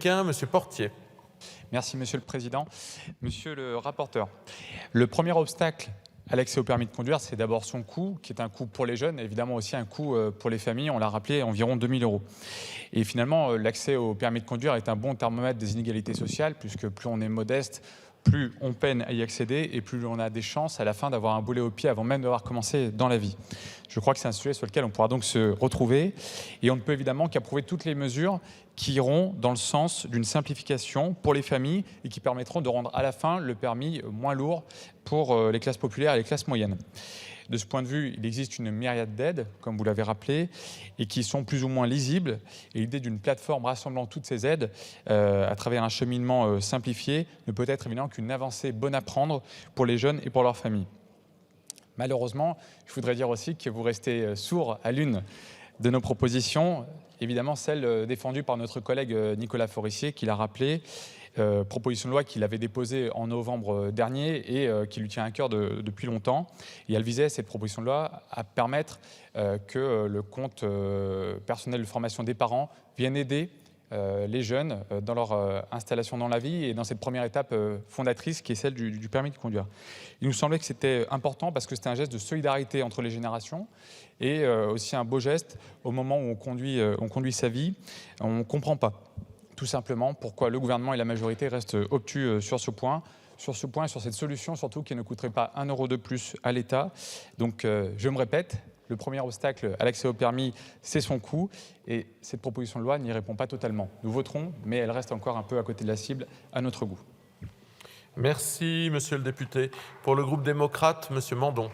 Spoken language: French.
Monsieur Portier. Merci Monsieur le Président. Monsieur le rapporteur, le premier obstacle à l'accès au permis de conduire, c'est d'abord son coût, qui est un coût pour les jeunes, et évidemment aussi un coût pour les familles, on l'a rappelé, environ 2 000 €. Et finalement, l'accès au permis de conduire est un bon thermomètre des inégalités sociales, puisque plus on est modeste, plus on peine à y accéder et plus on a des chances à la fin d'avoir un boulet au pied avant même d'avoir commencé dans la vie. Je crois que c'est un sujet sur lequel on pourra donc se retrouver et on ne peut évidemment qu'approuver toutes les mesures qui iront dans le sens d'une simplification pour les familles et qui permettront de rendre à la fin le permis moins lourd pour les classes populaires et les classes moyennes. De ce point de vue, il existe une myriade d'aides, comme vous l'avez rappelé, et qui sont plus ou moins lisibles. Et l'idée d'une plateforme rassemblant toutes ces aides à travers un cheminement simplifié ne peut être évidemment qu'une avancée bonne à prendre pour les jeunes et pour leurs familles. Malheureusement, je voudrais dire aussi que vous restez sourds à l'une de nos propositions, évidemment celle défendue par notre collègue Nicolas Forissier, qui l'a rappelé, proposition de loi qu'il avait déposée en novembre dernier et qui lui tient à cœur depuis longtemps. Et elle visait, cette proposition de loi, à permettre que le compte personnel de formation des parents vienne aider les jeunes dans leur installation dans la vie et dans cette première étape fondatrice qui est celle du permis de conduire. Il nous semblait que c'était important parce que c'était un geste de solidarité entre les générations et aussi un beau geste au moment où on conduit sa vie. On ne comprend pas tout simplement pourquoi le gouvernement et la majorité restent obtus sur ce point et sur cette solution surtout qui ne coûterait pas 1 € de plus à l'État. Donc je me répète, le premier obstacle à l'accès au permis, c'est son coût et cette proposition de loi n'y répond pas totalement. Nous voterons, mais elle reste encore un peu à côté de la cible à notre goût. Merci, monsieur le député. Pour le groupe démocrate, monsieur Mandon.